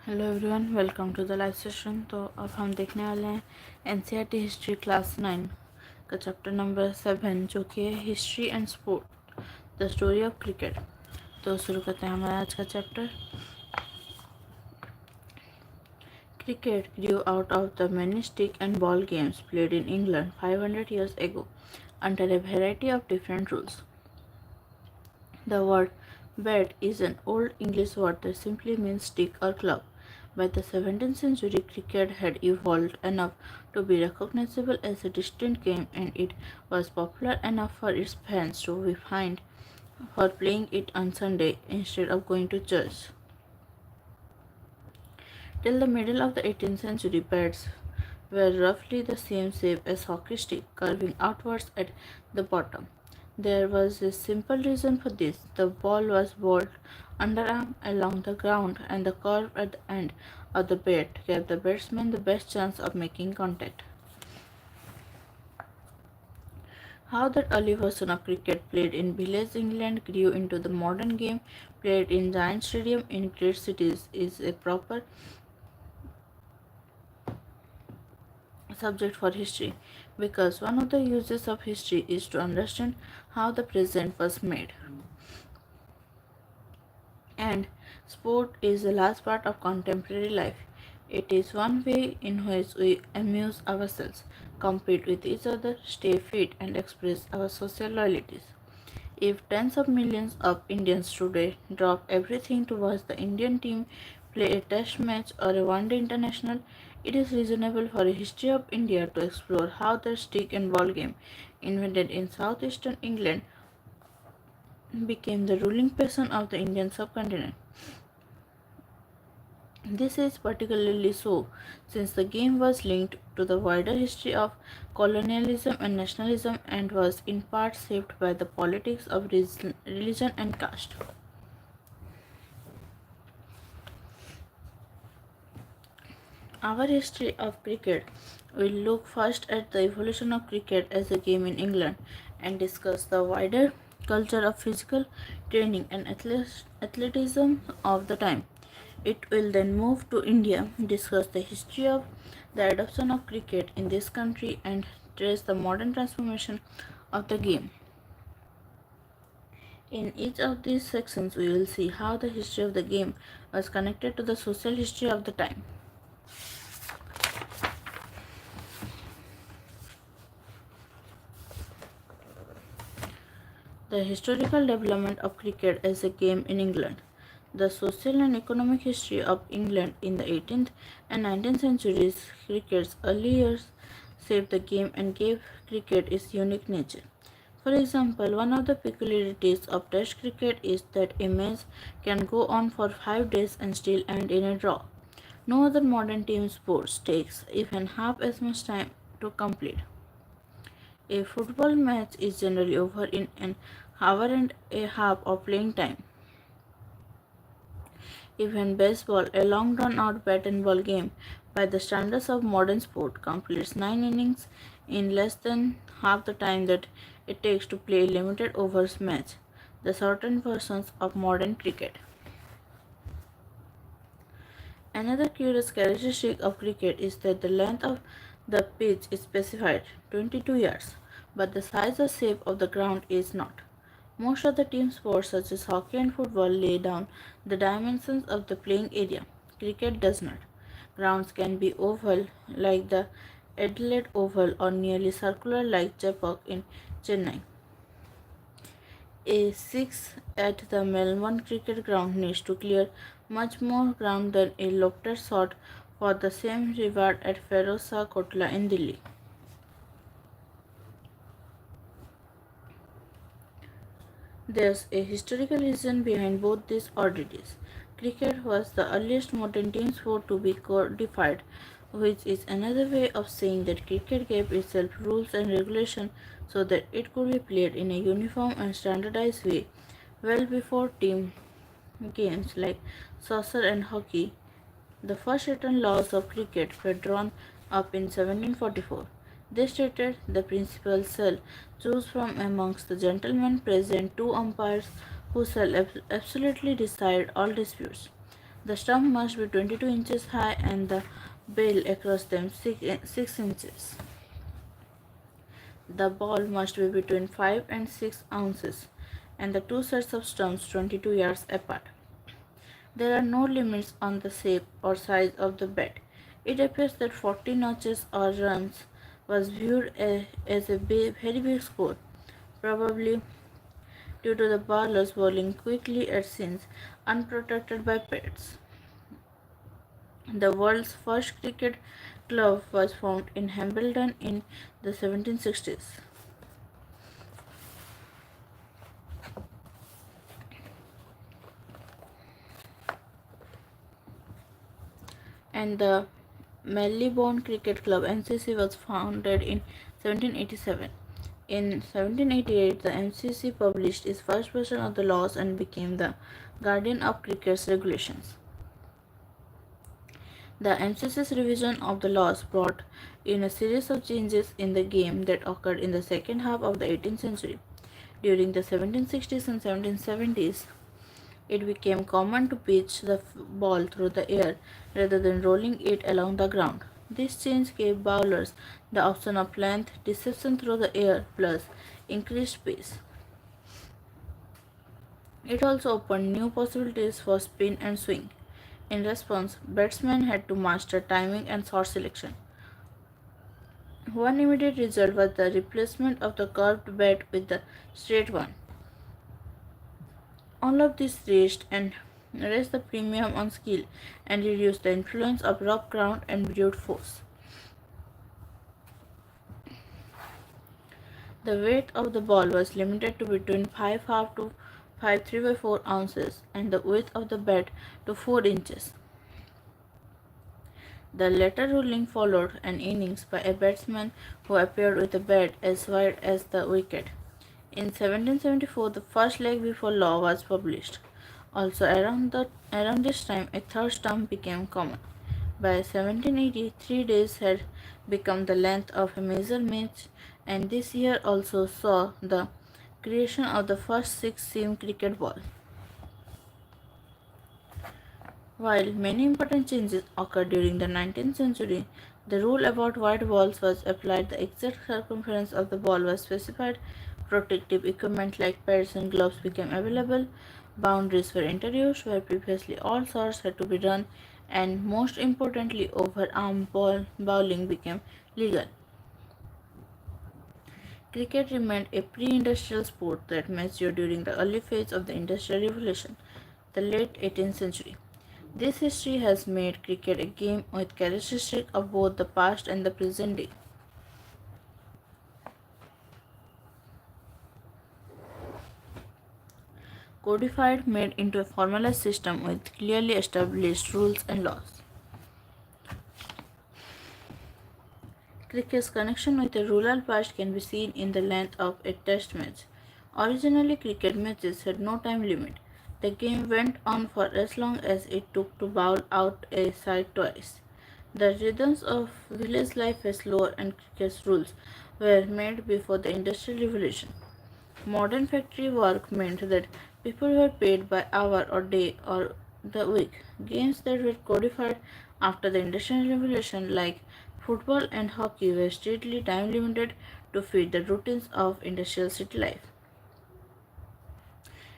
Hello everyone, welcome to the live session. तो अब हम देखने वाले हैं एनसीईआरटी हिस्ट्री क्लास 9 का चैप्टर नंबर 7 जो कि है history and sport the story of cricket. तो शुरू करते हैं हमारा आज का chapter. Cricket grew out of the many stick and ball games played in England 500 years ago under a variety of different rules. The word bat is an old English word that simply means stick or club. By the 17th century, cricket had evolved enough to be recognizable as a distinct game, and it was popular enough for its fans to be fined for playing it on Sunday instead of going to church. Till the middle of the 18th century, bats were roughly the same shape as hockey stick, curving outwards at the bottom. There was a simple reason for this. The ball was bowled underarm along the ground, and the curve at the end of the bat gave the batsman the best chance of making contact. How that early version of cricket played in village England grew into the modern game played in giant stadiums in great cities is a proper subject for history, because one of the uses of history is to understand how the present was made. And sport is a large part of contemporary life. It is one way in which we amuse ourselves, compete with each other, stay fit, and express our social loyalties. If tens of millions of Indians today drop everything to watch the Indian team play a test match or a one-day international, it is reasonable for a history of India to explore how the stick and ball game, invented in southeastern England, became the ruling passion of the Indian subcontinent. This is particularly so since the game was linked to the wider history of colonialism and nationalism and was in part shaped by the politics of religion and caste. Our history of cricket will look first at the evolution of cricket as a game in England and discuss the wider culture of physical training and athleticism of the time. It will then move to India, discuss the history of the adoption of cricket in this country, and trace the modern transformation of the game. In each of these sections, we will see how the history of the game was connected to the social history of the time. The historical development of cricket as a game in England. The social and economic history of England in the 18th and 19th centuries. Cricket's early years shaped the game and gave cricket its unique nature. For example, one of the peculiarities of Test cricket is that a match can go on for 5 days and still end in a draw. No other modern team sport takes even half as much time to complete. A football match is generally over in an hour and a half of playing time. Even baseball, a long drawn out bat and ball game by the standards of modern sport, completes 9 innings in less than half the time that it takes to play a limited overs match, the shortened versions of modern cricket. Another curious characteristic of cricket is that the length of the pitch is specified 22 yards, but the size or shape of the ground is not. Most of the team sports such as hockey and football lay down the dimensions of the playing area. Cricket does not. Grounds can be oval like the Adelaide Oval or nearly circular like Chepauk in Chennai. A six at the Melbourne Cricket Ground needs to clear much more ground than a lofted shot for the same reward at Feroza Kotla in Delhi. There's a historical reason behind both these oddities. Cricket was the earliest modern team sport to be codified, which is another way of saying that cricket gave itself rules and regulations so that it could be played in a uniform and standardized way well before team games like soccer and hockey. The first written laws of cricket were drawn up in 1744. They stated the principal shall choose from amongst the gentlemen present 2 umpires who shall absolutely decide all disputes. The stump must be 22 inches high and the bill across them 6 inches. The ball must be between 5 and 6 ounces and the two sets of stumps 22 yards apart. There are no limits on the shape or size of the bat. It appears that 40 notches or runs was viewed as a very big score, probably due to the bowlers bowling quickly at scenes unprotected by pads. The world's first cricket club was formed in Hambledon in the 1760s. And the Marylebone Cricket Club (MCC) was founded in 1787. In 1788, the MCC published its first version of the laws and became the guardian of cricket's regulations. The MCC's revision of the laws brought in a series of changes in the game that occurred in the second half of the 18th century. During the 1760s and 1770s, it became common to pitch the ball through the air rather than rolling it along the ground. This change gave bowlers the option of length, deception through the air, plus increased pace. It also opened new possibilities for spin and swing. In response, batsmen had to master timing and shot selection. One immediate result was the replacement of the curved bat with the straight one. All of this raised the premium on skill and reduced the influence of rough ground and brute force. The weight of the ball was limited to between 5.5 to 5.3 by 4 ounces and the width of the bat to 4 inches. The latter ruling followed an innings by a batsman who appeared with a bat as wide as the wicket. In 1774, the first leg before law was published. Also, around this time, a third stump became common. By 1780, 3 days had become the length of a major match, and this year also saw the creation of the first six-seam cricket ball. While many important changes occurred during the 19th century, the rule about white balls was applied, the exact circumference of the ball was specified, protective equipment like pads and gloves became available, boundaries were introduced where previously all shots had to be run, and most importantly, overarm bowling became legal. Cricket remained a pre-industrial sport that matured during the early phase of the Industrial Revolution, the late 18th century. This history has made cricket a game with characteristics of both the past and the present day. Codified, made into a formalized system with clearly established rules and laws. Cricket's connection with the rural past can be seen in the length of a test match. Originally, cricket matches had no time limit. The game went on for as long as it took to bowl out a side twice. The rhythms of village life were slower and cricket's rules were made before the Industrial Revolution. Modern factory work meant that people were paid by hour or day or the week. Games that were codified after the Industrial Revolution, like football and hockey, were strictly time limited to fit the routines of industrial city life.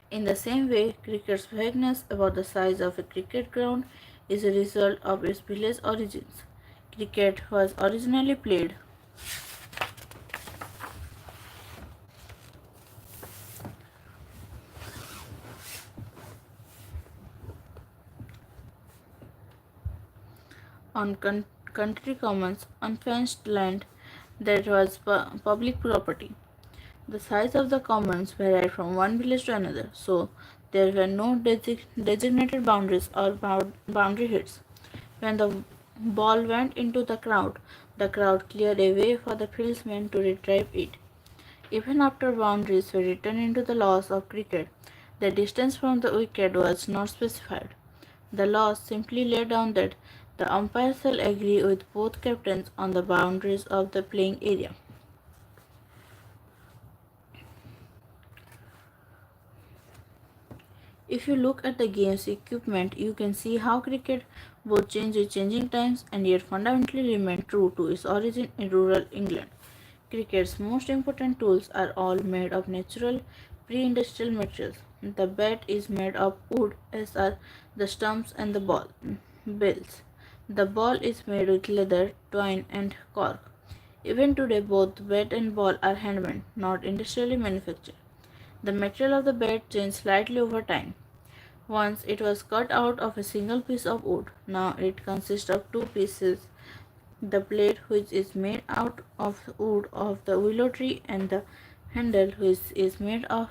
In the same way, cricket's vagueness about the size of a cricket ground is a result of its village origins. Cricket was originally played on country commons on fenced land that was public property. The size of the commons varied from one village to another, so there were no designated boundaries or boundary hits. When the ball went into the crowd cleared a way for the fieldsmen to retrieve it. Even after boundaries were written into the laws of cricket, the distance from the wicket was not specified. The laws simply lay down that the umpire shall agree with both captains on the boundaries of the playing area. If you look at the game's equipment, you can see how cricket both changed with changing times and yet fundamentally remained true to its origin in rural England. Cricket's most important tools are all made of natural pre-industrial materials. The bat is made of wood, as are the stumps and the bills. The ball is made with leather, twine, and cork. Even today, both bat and ball are handmade, not industrially manufactured. The material of the bat changed slightly over time. Once it was cut out of a single piece of wood. Now it consists of two pieces, the blade, which is made out of wood of the willow tree, and the handle, which is made out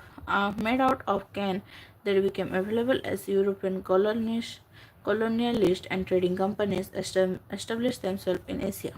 of cane that became available as European colonialists and trading companies established themselves in Asia.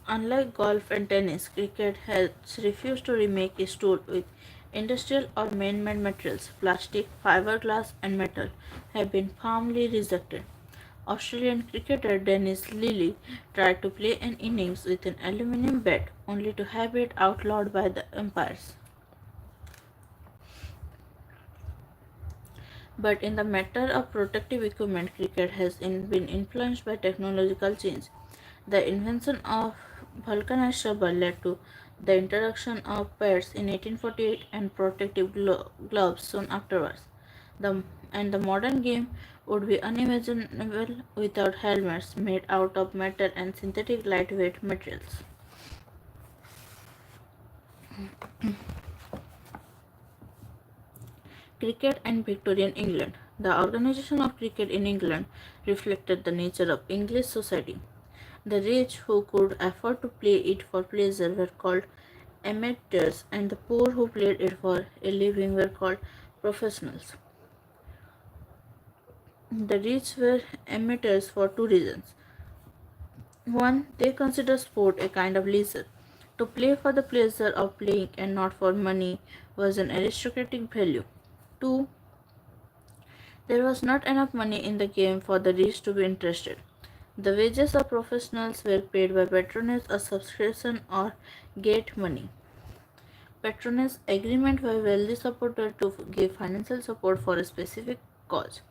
Unlike golf and tennis, cricket has refused to remake its tool with industrial or man-made materials. Plastic, fiberglass, and metal have been firmly rejected. Australian cricketer Dennis Lillee tried to play an innings with an aluminium bat, only to have it outlawed by the umpires. But in the matter of protective equipment, cricket has been influenced by technological change. The invention of vulcanized rubber led to the introduction of pads in 1848 and protective gloves soon afterwards. The, and the modern game would be unimaginable without helmets made out of metal and synthetic lightweight materials. Cricket and Victorian England. The organisation of cricket in England reflected the nature of English society. The rich who could afford to play it for pleasure were called amateurs, and the poor who played it for a living were called professionals. The rich were amateurs for two reasons. One, they considered sport a kind of leisure. To play for the pleasure of playing and not for money was an aristocratic value. Two, there was not enough money in the game for the rich to be interested. The wages of professionals were paid by patronage or subscription or gate money. Patronage agreement were wealthy supporters to give financial support for a specific cause.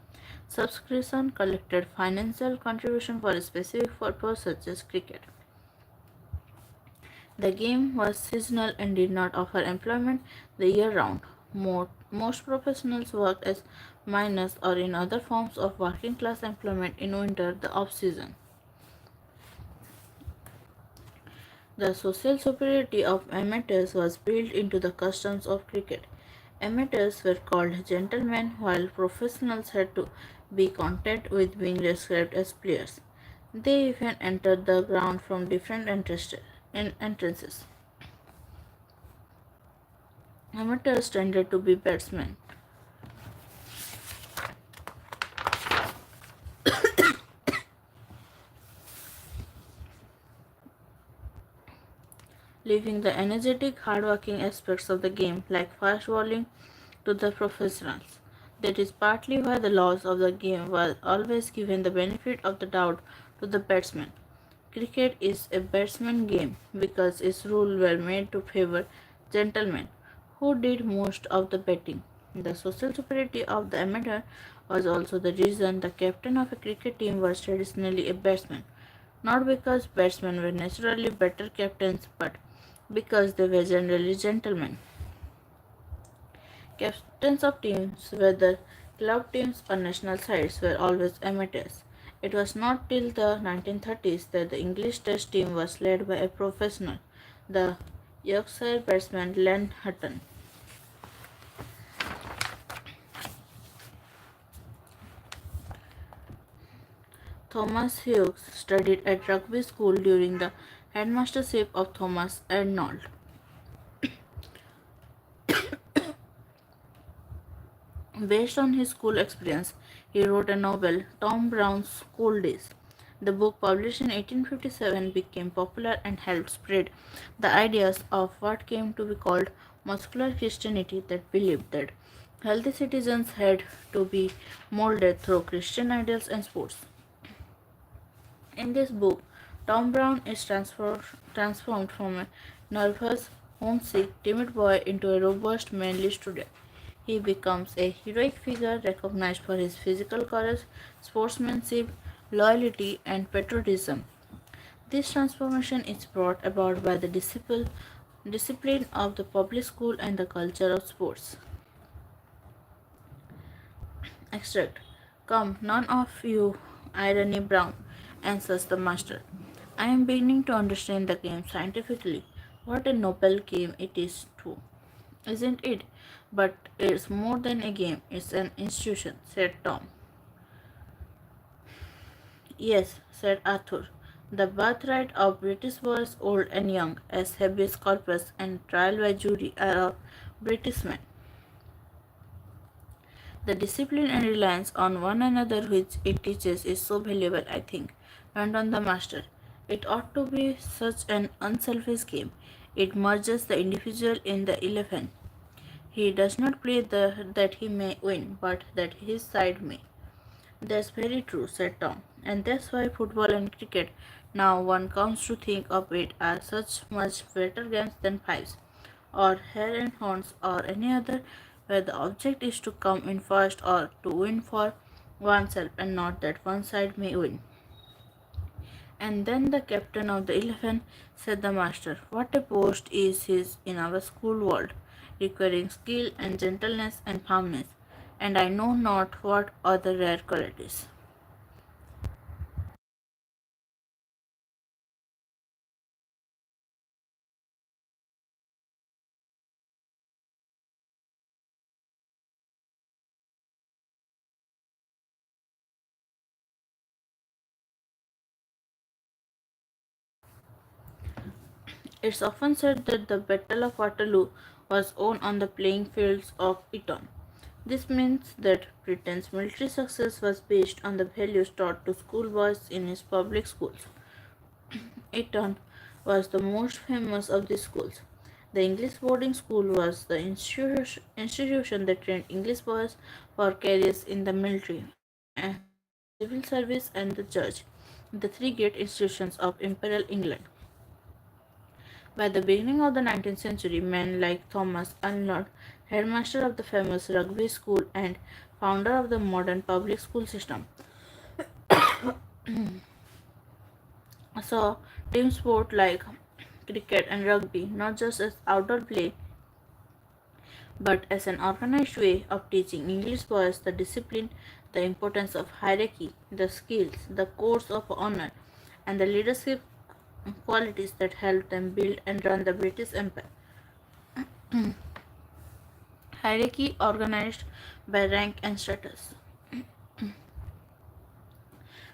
Subscription collected financial contribution for a specific purpose such as cricket. The game was seasonal and did not offer employment the year round. Most professionals worked as miners or in other forms of working class employment in winter, the off season. The social superiority of amateurs was built into the customs of cricket. Amateurs were called gentlemen, while professionals had to be content with being described as players. They even entered the ground from different entrances. Amateurs tended to be batsmen, leaving the energetic, hard-working aspects of the game, like fast bowling, to the professionals. That is partly why the laws of the game were always given the benefit of the doubt to the batsman. Cricket is a batsman game because its rules were made to favor gentlemen, who did most of the batting. The social superiority of the amateur was also the reason the captain of a cricket team was traditionally a batsman, not because batsmen were naturally better captains, but because they were generally gentlemen. Captains of teams, whether club teams or national sides, were always amateurs. It was not till the 1930s that the English Test team was led by a professional, the Yorkshire batsman Len Hutton. Thomas Hughes studied at rugby school during the headmastership of Thomas Arnold. Based on his school experience, he wrote a novel, Tom Brown's School Days. The book, published in 1857, became popular and helped spread the ideas of what came to be called muscular Christianity, that believed that healthy citizens had to be molded through Christian ideals and sports. In this book, Tom Brown is transformed from a nervous, homesick, timid boy into a robust, manly student. He becomes a heroic figure recognized for his physical courage, sportsmanship, loyalty, and patriotism. This transformation is brought about by the discipline of the public school and the culture of sports. Extract. Come, none of you, Irony Brown, answers the master. I am beginning to understand the game scientifically. What a noble game it is, too, isn't it? But it's more than a game, it's an institution, said Tom. Yes, said Arthur. The birthright of British boys, old and young, as habeas corpus and trial by jury, are of British men. The discipline and reliance on one another which it teaches is so valuable, I think, went on the master. It ought to be such an unselfish game. It merges the individual in the 11. He does not play that he may win, but that his side may. That's very true, said Tom. And that's why football and cricket, now one comes to think of it, are such much better games than fives, or hare and hounds, or any other, where the object is to come in first or to win for oneself, and not that one side may win. And then the captain of the 11, said the master. What a post is his in our school world, requiring skill and gentleness and firmness, and I know not what other rare qualities. It's often said that the Battle of Waterloo was won on the playing fields of Eton. This means that Britain's military success was based on the values taught to schoolboys in his public schools. Eton was the most famous of these schools. The English boarding school was the institution that trained English boys for careers in the military, the civil service, and the church, the three great institutions of Imperial England. By the beginning of the 19th century, men like Thomas Arnold, headmaster of the famous Rugby School and founder of the modern public school system, saw team sport like cricket and rugby not just as outdoor play but as an organized way of teaching English boys the discipline, the importance of hierarchy, the skills, the codes of honor, and the leadership qualities that helped them build and run the British Empire. Hierarchy organized by rank and status.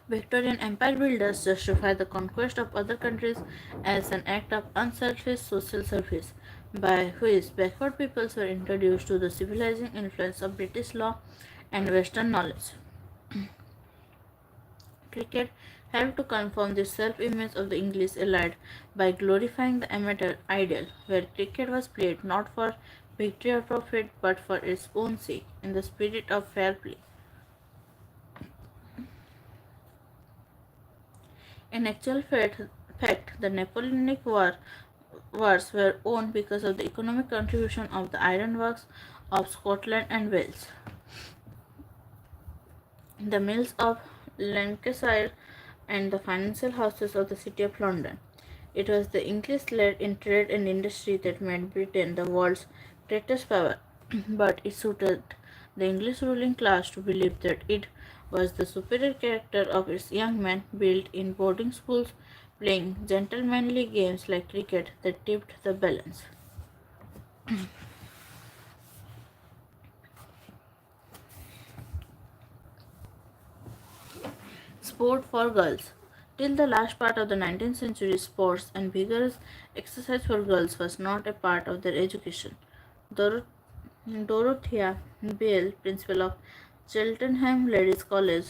Victorian empire builders justify the conquest of other countries as an act of unselfish social service, by which backward peoples were introduced to the civilizing influence of British law and Western knowledge. Cricket helped to confirm the self-image of the English elite by glorifying the amateur ideal, where cricket was played not for victory or profit but for its own sake, in the spirit of fair play. In actual fact, the Napoleonic wars were won because of the economic contribution of the ironworks of Scotland and Wales, the mills of Lancashire, and the financial houses of the city of London. It was the English led in trade and industry that made Britain the world's greatest power, but it suited the English ruling class to believe that it was the superior character of its young men built in boarding schools playing gentlemanly games like cricket that tipped the balance. Sport for girls. Till the last part of the 19th century, sports and vigorous exercise for girls was not a part of their education. Dor- Dorothea Bale, principal of Cheltenham Ladies College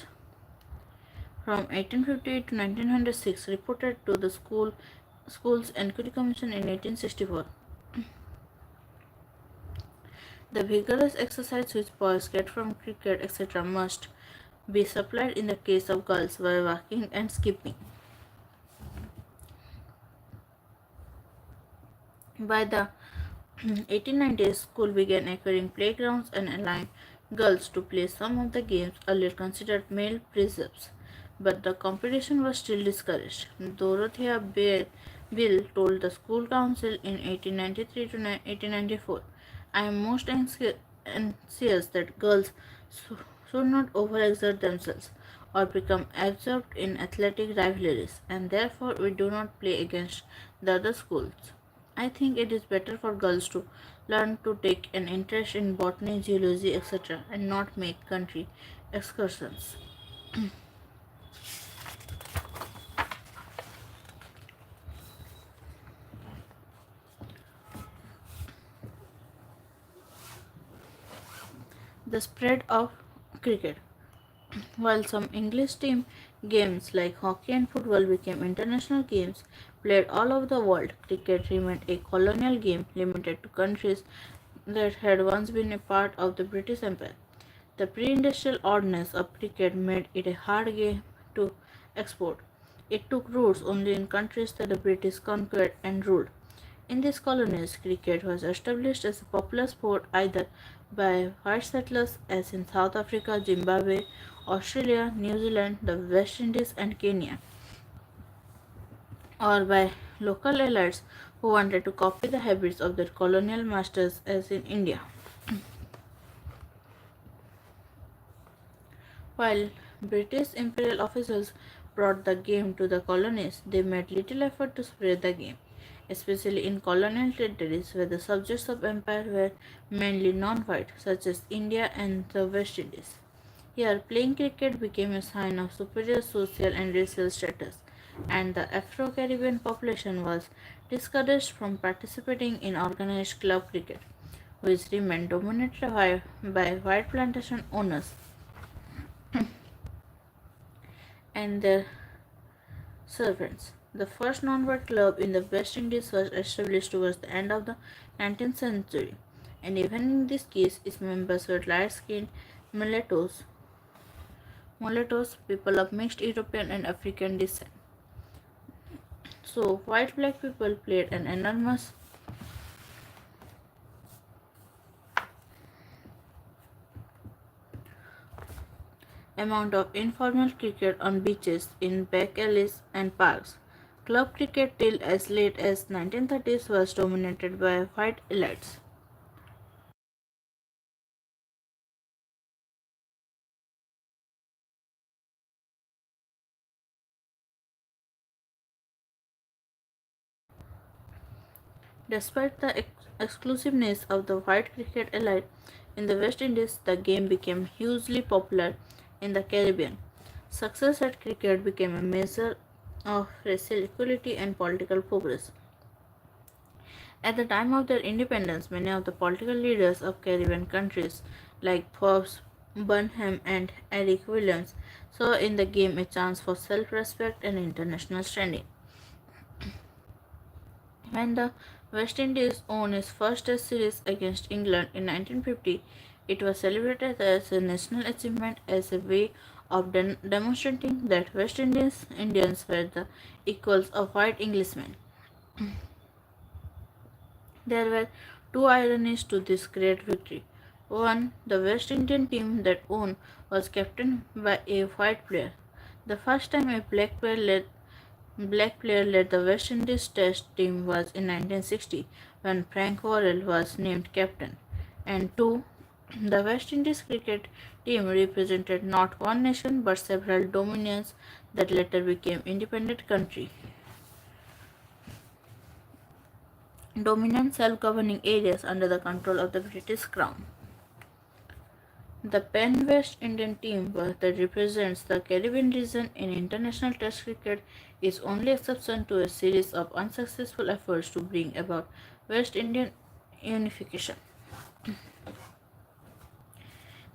from 1858 to 1906, reported to the Schools Enquiry Commission in 1864. The vigorous exercise which boys get from cricket, etc., must be supplied in the case of girls by walking and skipping. By the 1890s, school began acquiring playgrounds and allowing girls to play some of the games earlier considered male preserves, but the competition was still discouraged. Dorothea Bill told the school council in 1893 to 1894, "I am most anxious that girls should not overexert themselves or become absorbed in athletic rivalries, and therefore we do not play against the other schools. I think it is better for girls to learn to take an interest in botany, geology, etc., and not make country excursions." The spread of cricket. While some English team games like hockey and football became international games played all over the world, cricket remained a colonial game limited to countries that had once been a part of the British Empire. The pre-industrial oddness of cricket made it a hard game to export. It took roots only in countries that the British conquered and ruled. In these colonies, cricket was established as a popular sport either by white settlers, as in South Africa, Zimbabwe, Australia, New Zealand, the West Indies, and Kenya, or by local elites who wanted to copy the habits of their colonial masters, as in India. While British imperial officials brought the game to the colonies, they made little effort to spread the game, especially in colonial territories where the subjects of empire were mainly non-white, such as India and the West Indies. Here, playing cricket became a sign of superior social and racial status, and the Afro-Caribbean population was discouraged from participating in organized club cricket, which remained dominated by white plantation owners and their servants. The first non-white club in the West Indies was established towards the end of the 19th century, and even in this case, its members were light-skinned mulattoes, people of mixed European and African descent. So, white black people played an enormous amount of informal cricket on beaches, in back alleys, and parks. Club cricket till as late as 1930s was dominated by white elites. Despite the exclusiveness of the white cricket elite in the West Indies, the game became hugely popular in the Caribbean. Success at cricket became a measure of racial equality and political progress. At the time of their independence, many of the political leaders of Caribbean countries, like Forbes Burnham and Eric Williams, saw in the game a chance for self respect and international standing. When the West Indies won its first Test series against England in 1950, it was celebrated as a national achievement as a way of demonstrating that Indians were the equals of white Englishmen. There were two ironies to this great victory. One, the West Indian team that won was captained by a white player. The first time a black player led the West Indies Test team was in 1960 when Frank Worrell was named captain. And two, the West Indies cricket team represented not one nation but several dominions that later became independent country. Dominant self-governing areas under the control of the British Crown. The Pan-West Indian team that represents the Caribbean region in international Test cricket is only exception to a series of unsuccessful efforts to bring about West Indian unification.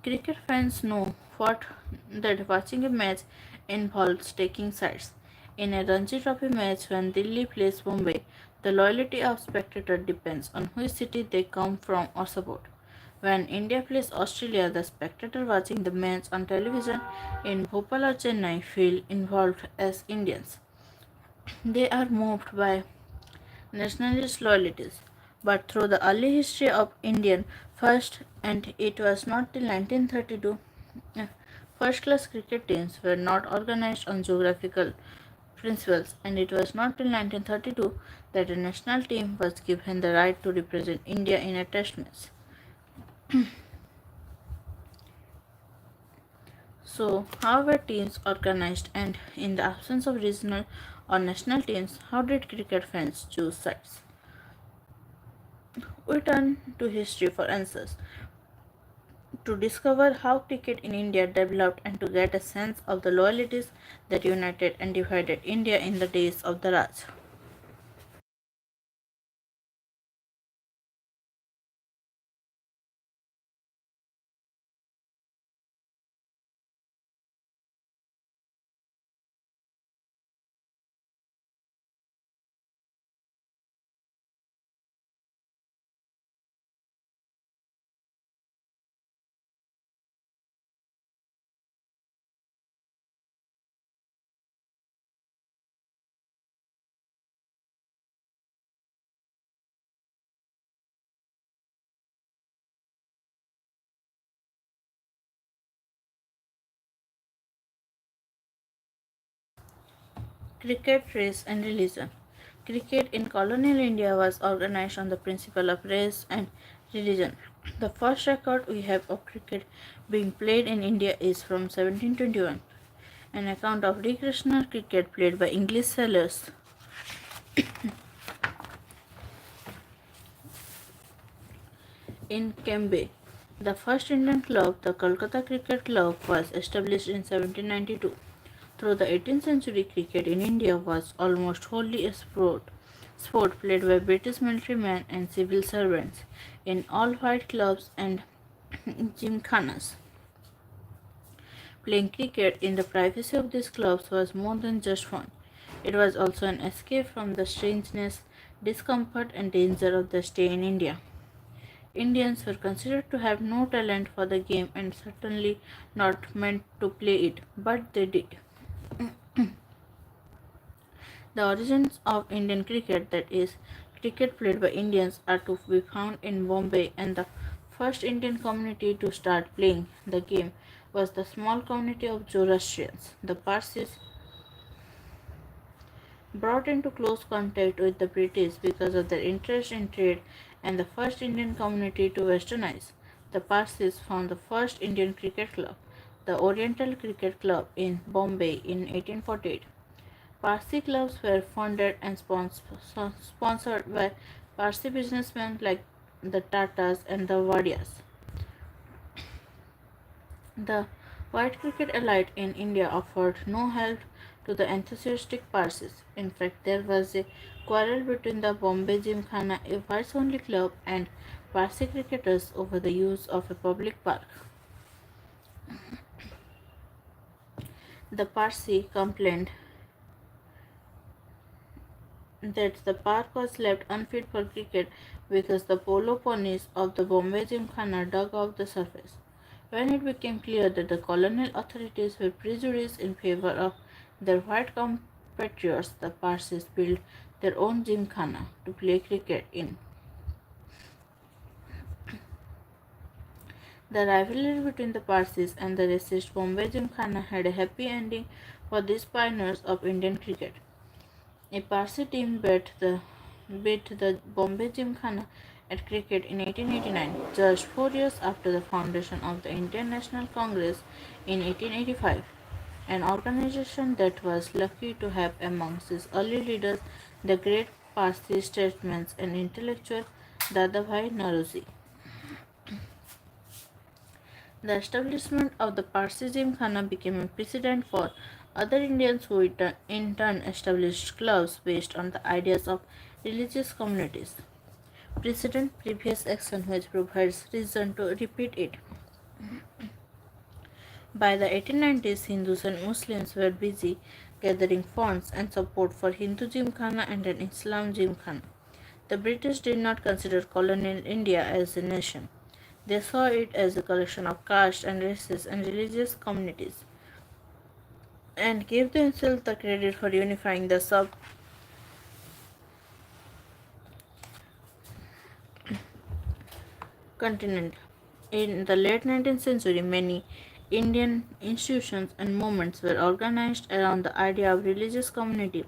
Cricket fans know what that watching a match involves taking sides. In a Ranji Trophy match when Delhi plays Mumbai, the loyalty of spectator depends on which city they come from or support. When India plays Australia, the spectator watching the match on television in Bhopal or Chennai feel involved as Indians. They are moved by nationalist loyalties. But through the early history of Indian first, and it was not till 1932, uh, first class cricket teams were not organized on geographical principles, and it was not till 1932 that a national team was given the right to represent India in a test match. So, how were teams organized, and in the absence of regional or national teams, how did cricket fans choose sides? We turn to history for answers, to discover how cricket in India developed and to get a sense of the loyalties that united and divided India in the days of the Raj. Cricket, race, and religion. Cricket in colonial India was organized on the principle of race and religion. The first record we have of cricket being played in India is from 1721, an account of recreational cricket played by English sailors in Cambay. The first Indian club, the Kolkata Cricket Club, was established in 1792. Through the 18th century, cricket in India was almost wholly a sport played by British military men and civil servants in all-white clubs and gymkhanas. Playing cricket in the privacy of these clubs was more than just fun. It was also an escape from the strangeness, discomfort, and danger of the stay in India. Indians were considered to have no talent for the game and certainly not meant to play it, but they did. The origins of Indian cricket, that is, cricket played by Indians, are to be found in Bombay, and the first Indian community to start playing the game was the small community of Zoroastrians. The Parsis, brought into close contact with the British because of their interest in trade, and the first Indian community to westernize. The Parsis found the first Indian cricket club, the Oriental Cricket Club in Bombay in 1848. Parsi clubs were funded and sponsored by Parsi businessmen like the Tatas and the Wadias. The white cricket elite in India offered no help to the enthusiastic Parsis. In fact, there was a quarrel between the Bombay Gymkhana, a whites-only club, and Parsi cricketers over the use of a public park. The Parsi complained that the park was left unfit for cricket because the polo ponies of the Bombay Gymkhana dug off the surface. When it became clear that the colonial authorities were prejudiced in favor of their white compatriots, the Parsis built their own Gymkhana to play cricket in. The rivalry between the Parsis and the racist Bombay Gymkhana had a happy ending for these pioneers of Indian cricket. A Parsi team beat the Bombay Gymkhana at cricket in 1889, just 4 years after the foundation of the Indian National Congress in 1885, an organization that was lucky to have amongst its early leaders the great Parsi statesman and intellectual Dadabhai Naoroji. The establishment of the Parsi Gymkhana became a precedent for other Indians who in turn established clubs based on the ideas of religious communities. Precedent previous action which provides reason to repeat it. By the 1890s, Hindus and Muslims were busy gathering funds and support for Hindu Gymkhana and an Islam Gymkhana. The British did not consider colonial India as a nation. They saw it as a collection of caste and races and religious communities, and gave themselves the credit for unifying the subcontinent. In the late 19th century, many Indian institutions and movements were organized around the idea of religious community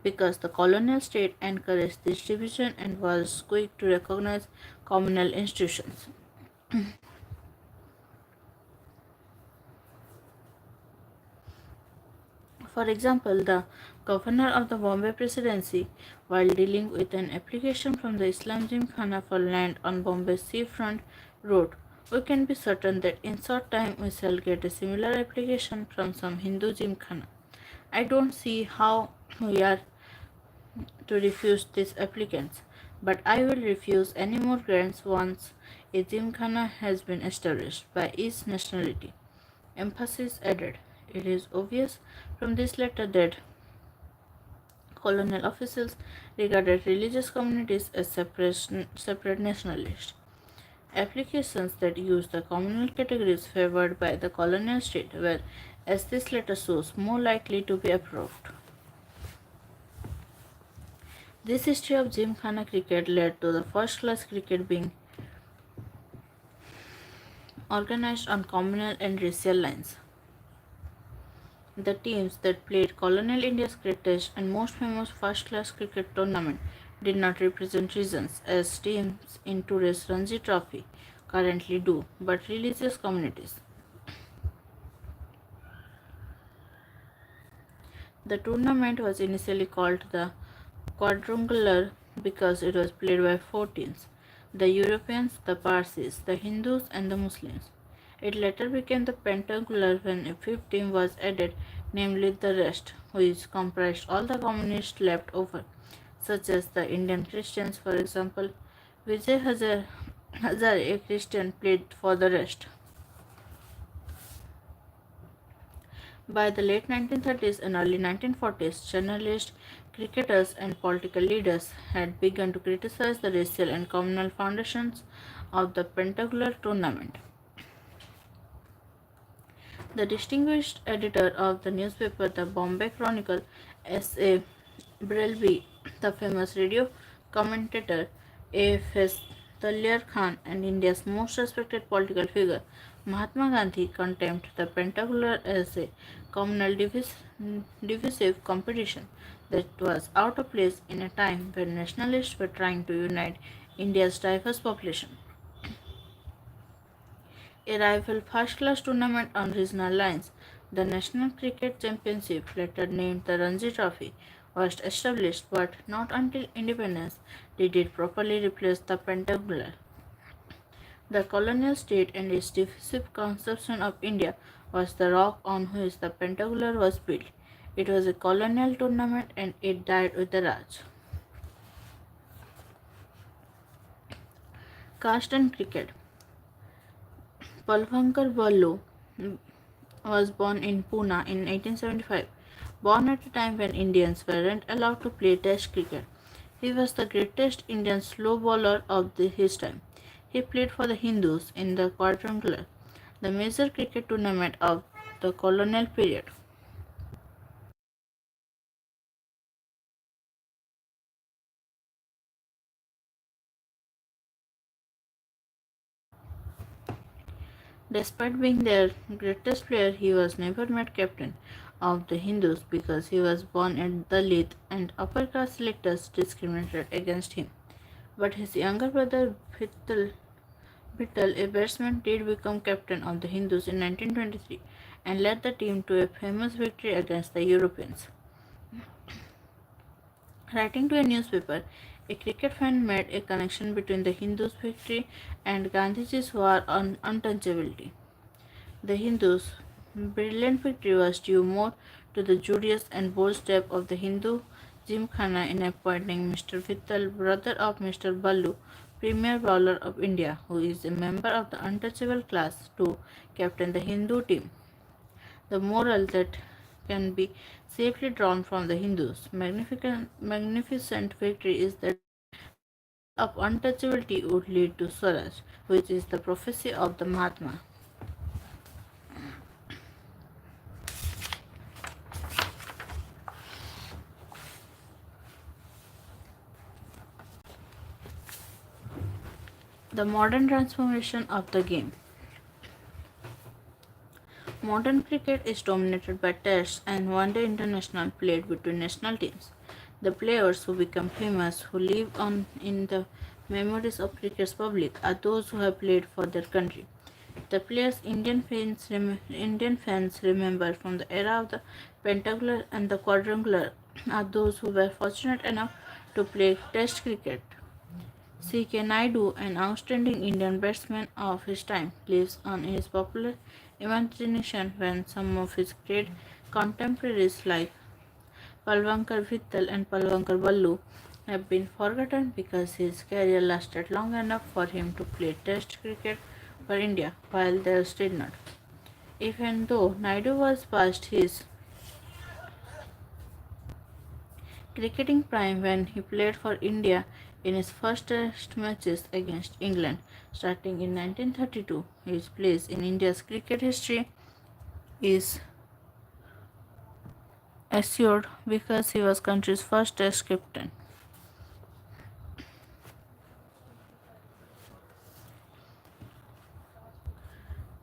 because the colonial state encouraged this division and was quick to recognize communal institutions. For example, the governor of the Bombay Presidency, while dealing with an application from the Islam Gymkhana for land on Bombay's seafront, wrote, "We can be certain that in short time we shall get a similar application from some Hindu Gymkhana. I don't see how we are to refuse these applicants, but I will refuse any more grants once a Gymkhana has been established by each nationality." Emphasis added. It is obvious from this letter that colonial officials regarded religious communities as separate nationalists. Applications that used the communal categories favored by the colonial state were, as this letter shows, more likely to be approved. This history of Gymkhana cricket led to the first class cricket being organized on communal and racial lines. The teams that played colonial India's greatest and most famous first-class cricket tournament did not represent regions as teams in today's Ranji Trophy currently do, but religious communities. The tournament was initially called the quadrangular because it was played by four teams: the Europeans, the Parsis, the Hindus, and the Muslims. It later became the pentagonal when a fifth team was added, namely the rest, which comprised all the communists left over, such as the Indian Christians, for example. Vijay Hazare, a Christian, played for the rest. By the late 1930s and early 1940s, journalists, cricketers, and political leaders had begun to criticize the racial and communal foundations of the Pentagonal tournament. The distinguished editor of the newspaper The Bombay Chronicle, S.A. Brelby, the famous radio commentator A.F.S. Talyar Khan, and India's most respected political figure, Mahatma Gandhi, condemned the Pentagonal as a communal divisive competition that was out of place in a time when nationalists were trying to unite India's diverse population. A rival first-class tournament on regional lines, the National Cricket Championship, later named the Ranji Trophy, was established, but not until independence did it properly replace the Pentagonal. The colonial state and its divisive conception of India was the rock on which the Pentagonal was built. It was a colonial tournament and it died with the Raj. Caste and cricket. Palvankar Ballo was born in Pune in 1875. Born at a time when Indians weren't allowed to play Test cricket, he was the greatest Indian slow bowler of his time. He played for the Hindus in the quadrangular, the major cricket tournament of the colonial period. Despite being their greatest player, he was never made captain of the Hindus because he was born at Dalit and upper caste selectors discriminated against him. But his younger brother Vittal, a batsman, did become captain of the Hindus in 1923 and led the team to a famous victory against the Europeans. Writing to a newspaper, a cricket fan made a connection between the Hindus' victory and Gandhiji's war on untouchability. The Hindus' brilliant victory was due more to the judicious and bold step of the Hindu Gymkhana in appointing Mr. Vittal, brother of Mr. Ballu, premier bowler of India, who is a member of the untouchable class to captain the Hindu team. The moral that can be safely drawn from the Hindus' magnificent victory is that the goal of untouchability would lead to Swaraj, which is the prophecy of the Mahatma. The modern transformation of the game. Modern cricket is dominated by tests and one-day international played between national teams. The players who become famous, who live on in the memories of cricket's public, are those who have played for their country. The players Indian fans remember from the era of the pentacular and the quadrangular are those who were fortunate enough to play Test cricket. C.K. Naidu, an outstanding Indian batsman of his time, lives on in his popular imagination when some of his great contemporaries like Palvankar Vittal and Palvankar Ballu have been forgotten because his career lasted long enough for him to play Test cricket for India while theirs did not. Even though Naidu was past his cricketing prime when he played for India in his first test matches against England starting in 1932. His place in India's cricket history is assured because he was country's first test captain.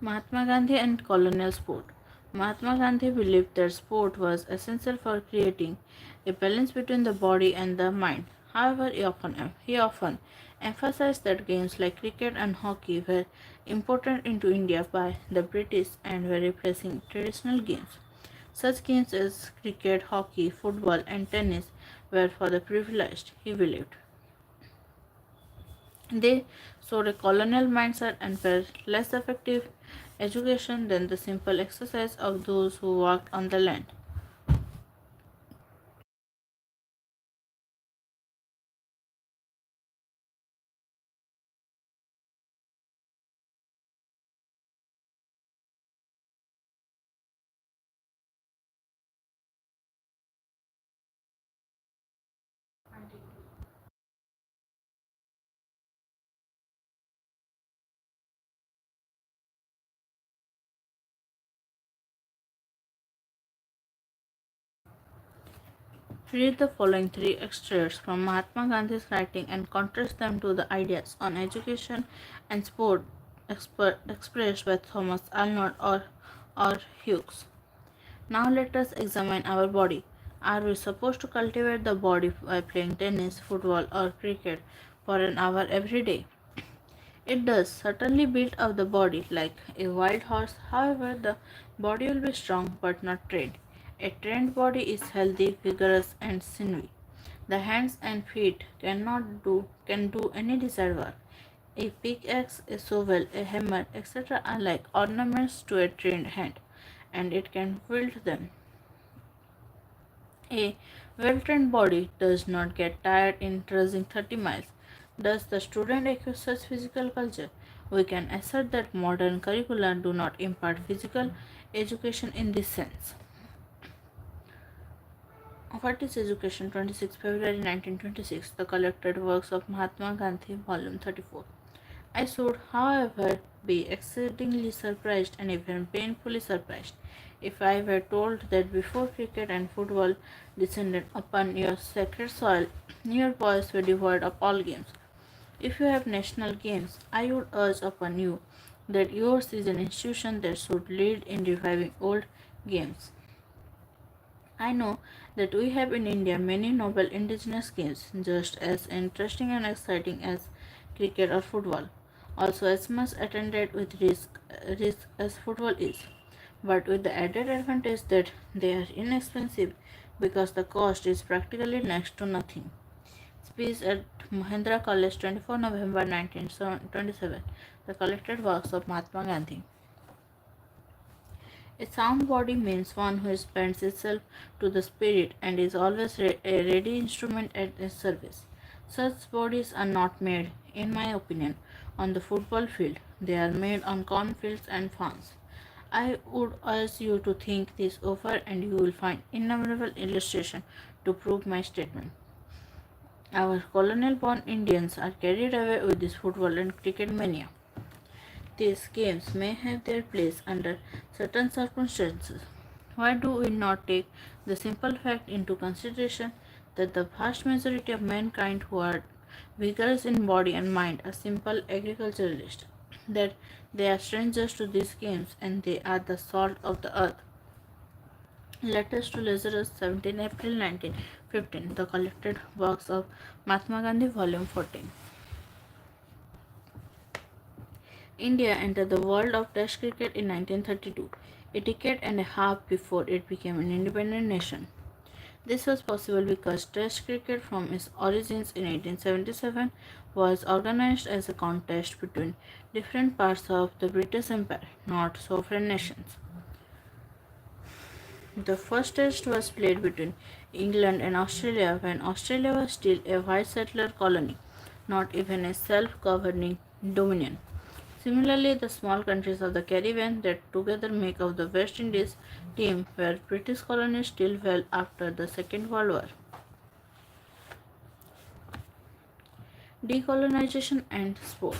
Mahatma Gandhi and colonial sport. Mahatma Gandhi believed that sport was essential for creating a balance between the body and the mind. However, he often emphasized that games like cricket and hockey were imported into India by the British and were replacing traditional games. Such games as cricket, hockey, football, and tennis were for the privileged, he believed. They showed a colonial mindset and were less effective education than the simple exercise of those who worked on the land. Read the following three extracts from Mahatma Gandhi's writing and contrast them to the ideas on education and sport expressed by Thomas Arnold or Hughes. Now let us examine our body. Are we supposed to cultivate the body by playing tennis, football, or cricket for an hour every day? It does certainly build up the body like a wild horse, however, the body will be strong but not trained. A trained body is healthy, vigorous, and sinewy. The hands and feet can do any desired work. A pickaxe, a shovel, a hammer, etc. are like ornaments to a trained hand, and it can wield them. A well-trained body does not get tired in trudging 30 miles. Does the student acquire such physical culture? We can assert that modern curricula do not impart physical education in this sense. What is Education? 26 February 1926. The Collected Works of Mahatma Gandhi, Volume 34. I should, however, be exceedingly surprised and even painfully surprised if I were told that before cricket and football descended upon your sacred soil, your boys were devoid of all games. If you have national games, I would urge upon you that yours is an institution that should lead in reviving old games. I know that we have in India many noble indigenous games, just as interesting and exciting as cricket or football, also as much attended with risk as football is, but with the added advantage that they are inexpensive because the cost is practically next to nothing. Speech at Mahendra College, 24 November 1927. The Collected Works of Mahatma Gandhi. A sound body means one who bends itself to the spirit and is always a ready instrument at its service. Such bodies are not made, in my opinion, on the football field. They are made on cornfields and farms. I would urge you to think this over and you will find innumerable illustrations to prove my statement. Our colonial born Indians are carried away with this football and cricket mania. These games may have their place under certain circumstances. Why do we not take the simple fact into consideration that the vast majority of mankind who are vigorous in body and mind are simple agriculturalists, that they are strangers to these games and they are the salt of the earth? Letters to Lazarus, 17 April 1915, the collected works of Mahatma Gandhi, Volume 14. India entered the world of Test cricket in 1932, a decade and a half before it became an independent nation. This was possible because Test cricket, from its origins in 1877, was organized as a contest between different parts of the British Empire, not sovereign nations. The first Test was played between England and Australia when Australia was still a white settler colony, not even a self-governing dominion. Similarly, the small countries of the Caribbean that together make up the West Indies team were British colonies till well after the Second World War. Decolonization and sport.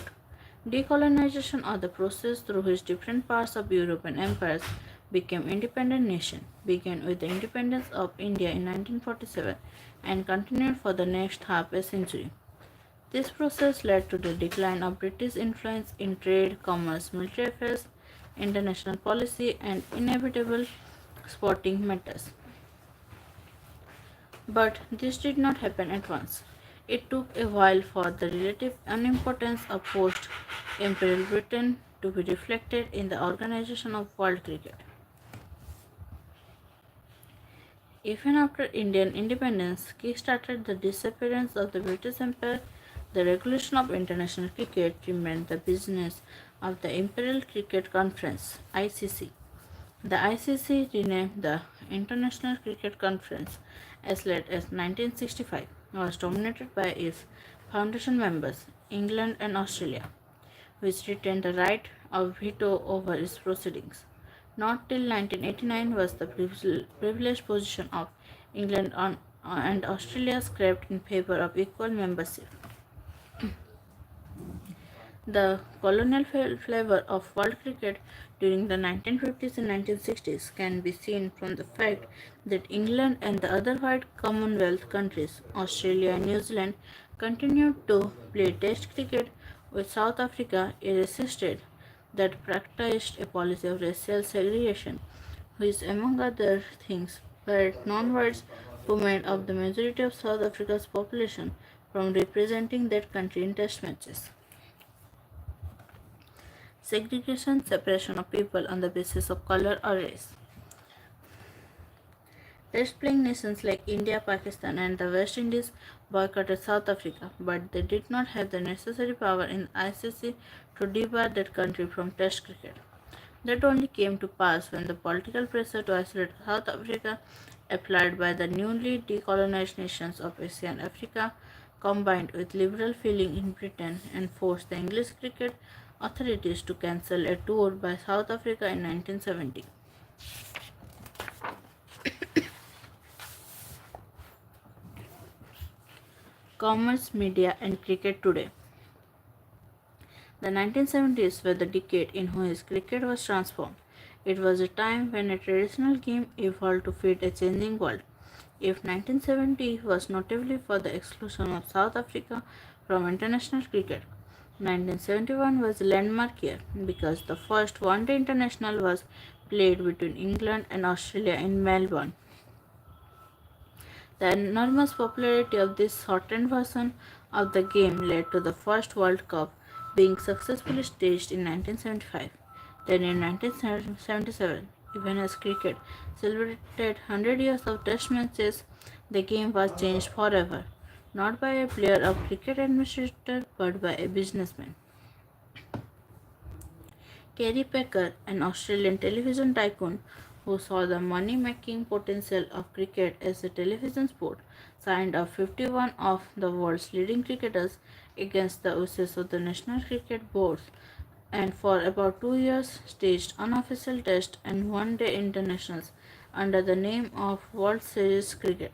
Decolonization, or the process through which different parts of European empires became independent nations, began with the independence of India in 1947 and continued for the next half a century. This process led to the decline of British influence in trade, commerce, military affairs, international policy, and inevitable sporting matters. But this did not happen at once. It took a while for the relative unimportance of post Imperial Britain to be reflected in the organization of world cricket. Even after Indian independence kick-started the disappearance of the British Empire, the regulation of international cricket remained the business of the Imperial Cricket Conference (ICC). The ICC, renamed the International Cricket Conference as late as 1965, was dominated by its foundation members, England and Australia, which retained the right of veto over its proceedings. Not till 1989 was the privileged position of England and Australia scrapped in favor of equal membership. The colonial flavor of world cricket during the 1950s and 1960s can be seen from the fact that England and the other white Commonwealth countries, Australia and New Zealand, continued to play Test cricket with South Africa, a racist state that practiced a policy of racial segregation, which, among other things, barred non-whites who made up the majority of South Africa's population from representing that country in Test matches. Segregation, separation of people on the basis of color or race. Test playing nations like India, Pakistan, and the West Indies boycotted South Africa, but they did not have the necessary power in the ICC to debar that country from Test cricket. That only came to pass when the political pressure to isolate South Africa, applied by the newly decolonized nations of Asia and Africa, combined with liberal feeling in Britain and forced the English cricket authorities to cancel a tour by South Africa in 1970. Commerce, media, and cricket today. The 1970s were the decade in which cricket was transformed. It was a time when a traditional game evolved to fit a changing world. If 1970 was notably for the exclusion of South Africa from international cricket, 1971 was a landmark year because the first one-day international was played between England and Australia in Melbourne. The enormous popularity of this shortened version of the game led to the first World Cup being successfully staged in 1975. Then in 1977, even as cricket celebrated 100 years of Test matches, the game was changed forever, not by a player or cricket administrator but by a businessman. Kerry Packer, an Australian television tycoon who saw the money-making potential of cricket as a television sport, signed up 51 of the world's leading cricketers against the wishes of the National Cricket Board, and for about 2 years staged unofficial test and one-day internationals under the name of World Series Cricket.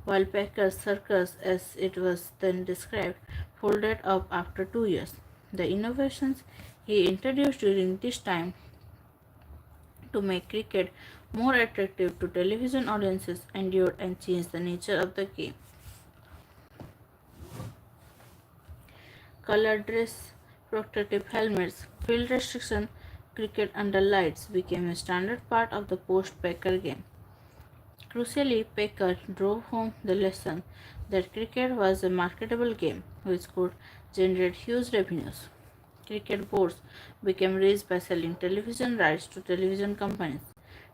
While Pecker's circus, as it was then described, folded up after 2 years. The innovations he introduced during this time to make cricket more attractive to television audiences endured and changed the nature of the game. Colored dress, protective helmets, field restriction, cricket under lights became a standard part of the post-Packer game. Crucially, Packer drove home the lesson that cricket was a marketable game which could generate huge revenues. Cricket boards became rich by selling television rights to television companies.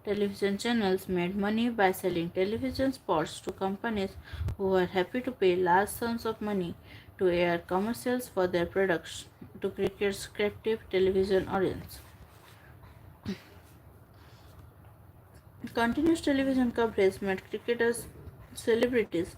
Television channels made money by selling television spots to companies who were happy to pay large sums of money to air commercials for their products to cricket's captive television audience. Continuous television coverage made cricketers celebrities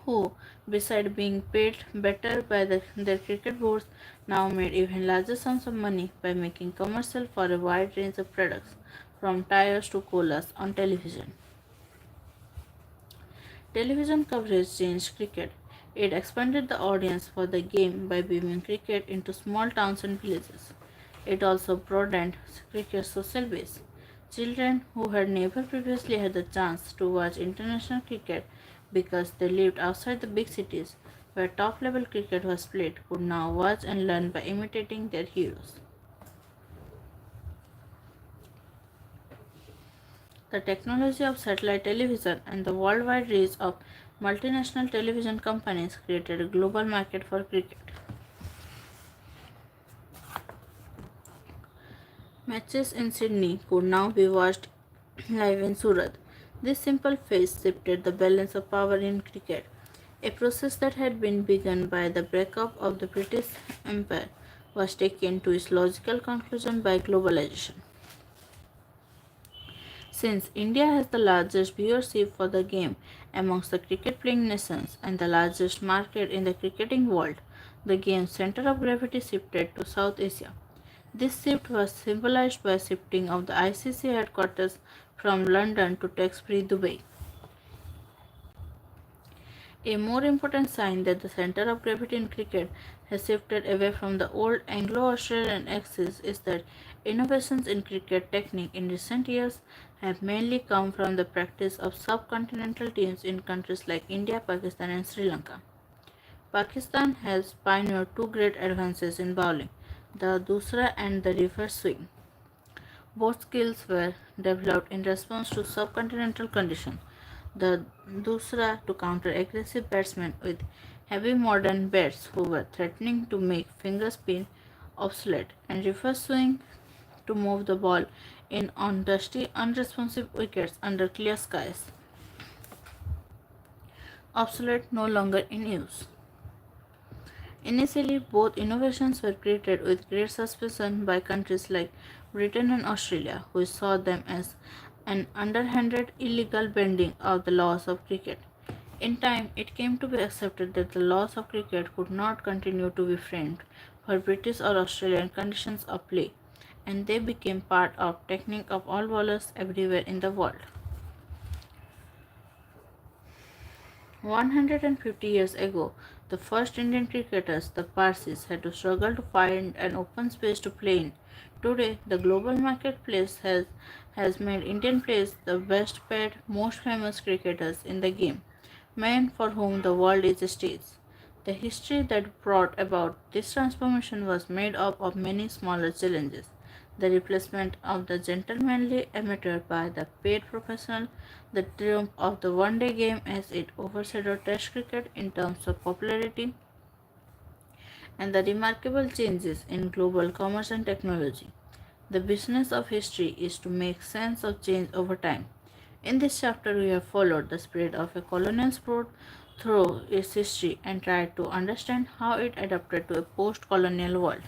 who, besides being paid better by their cricket boards, now made even larger sums of money by making commercials for a wide range of products, from tires to colas, on television. Television coverage changed cricket. It expanded the audience for the game by beaming cricket into small towns and villages. It also broadened cricket's social base. Children who had never previously had the chance to watch international cricket because they lived outside the big cities where top level cricket was played could now watch and learn by imitating their heroes. The technology of satellite television and the worldwide reach of multinational television companies created a global market for cricket. Matches in Sydney could now be watched live in Surat. This simple phase shifted the balance of power in cricket, a process that had been begun by the breakup of the British Empire was taken to its logical conclusion by globalization. Since India has the largest viewership for the game amongst the cricket playing nations and the largest market in the cricketing world, the game's center of gravity shifted to South Asia. This shift was symbolized by shifting of the ICC headquarters from London to tax-free Dubai. A more important sign that the center of gravity in cricket has shifted away from the old Anglo-Australian axis is that innovations in cricket technique in recent years have mainly come from the practice of subcontinental teams in countries like India, Pakistan, and Sri Lanka. Pakistan has pioneered two great advances in bowling, the dusra and the reverse swing. Both skills were developed in response to subcontinental conditions. The dusra to counter aggressive batsmen with heavy modern bats who were threatening to make finger spin obsolete, and reverse swing to move the ball in on dusty, unresponsive wickets under clear skies. Obsolete, no longer in use. Initially, both innovations were created with great suspicion by countries like Britain and Australia, who saw them as an underhanded, illegal bending of the laws of cricket. In time, it came to be accepted that the laws of cricket could not continue to be framed for British or Australian conditions of play, and they became part of technique of all bowlers everywhere in the world. 150 years ago, the first Indian cricketers, the Parsis, had to struggle to find an open space to play in. Today, the global marketplace has made Indian players the best paid, most famous cricketers in the game, men for whom the world is a stage. The history that brought about this transformation was made up of many smaller challenges. The replacement of the gentlemanly amateur by the paid professional, the triumph of the one-day game as it overshadowed Test cricket in terms of popularity, and the remarkable changes in global commerce and technology. The business of history is to make sense of change over time. In this chapter, we have followed the spread of a colonial sport through its history and tried to understand how it adapted to a post-colonial world.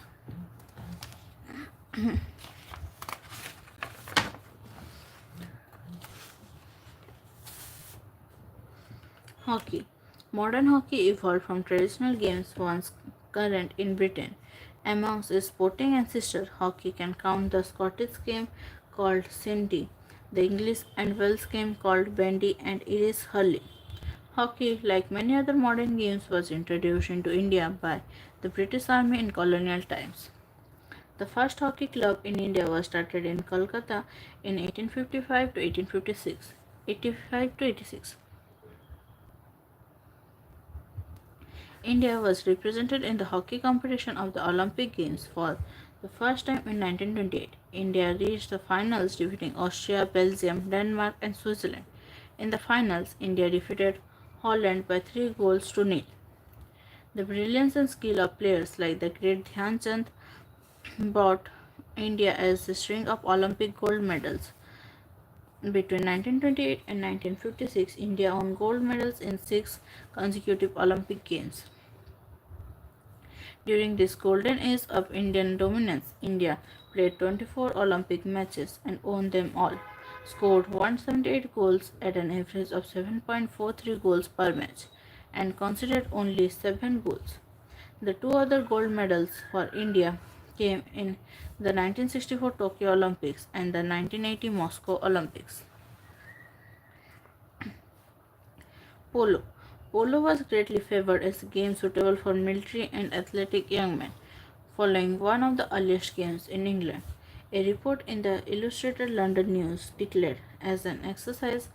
Hockey. Modern hockey evolved from traditional games once current in Britain. Amongst its sporting ancestors, hockey can count the Scottish game called shinty, the English and Welsh game called bandy, and Irish hurling. Hockey, like many other modern games, was introduced into India by the British Army in colonial times. The first hockey club in India was started in Kolkata in 1855 to 1856. 85 to 86. India was represented in the hockey competition of the Olympic Games for the first time in 1928. India reached the finals defeating Austria, Belgium, Denmark, and Switzerland. In the finals, India defeated Holland by 3 goals to 0. The brilliance and skill of players like the great Dhyan Chand brought India as a string of Olympic gold medals. Between 1928 and 1956, India won gold medals in 6 consecutive Olympic Games. During this golden age of Indian dominance, India played 24 Olympic matches and won them all, scored 178 goals at an average of 7.43 goals per match, and conceded only 7 goals. The 2 other gold medals for India came in the 1964 Tokyo Olympics and the 1980 Moscow Olympics. Polo. Polo was greatly favored as a game suitable for military and athletic young men, following one of the earliest games in England. A report in the Illustrated London News declared, as an exercise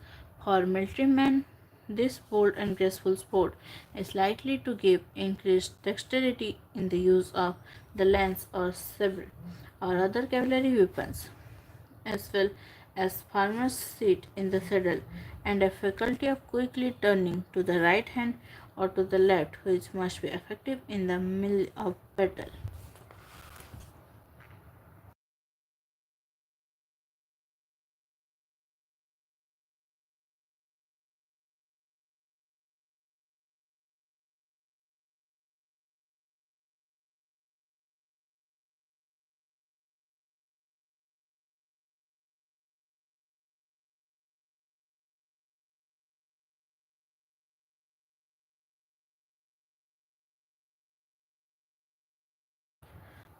for military men, this bold and graceful sport is likely to give increased dexterity in the use of the lance or sabre or other cavalry weapons, as well as farmer's seat in the saddle, and a faculty of quickly turning to the right hand or to the left, which must be effective in the middle of battle.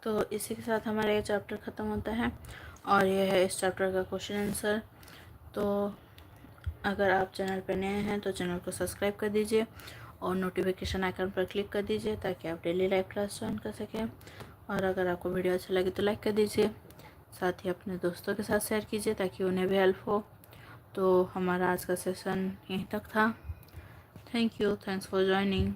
तो इसी के साथ हमारा ये chapter ख़त्म होता है और ये है इस चैप्टर का क्वेश्चन आंसर। तो अगर आप चैनल पर नए हैं तो चैनल को सब्सक्राइब कर दीजिए और नोटिफिकेशन आइकन पर क्लिक कर दीजिए ताकि आप डेली लाइव क्लास ज्वाइन कर सकें। और अगर आपको वीडियो अच्छा लगे तो लाइक कर दीजिए, साथ ही अपने दोस्तों के साथ शेयर कीजिए ताकि उन्हें भी हेल्प हो। तो हमारा आज का सेशन यहीं तक था। Thank you, thanks for joining.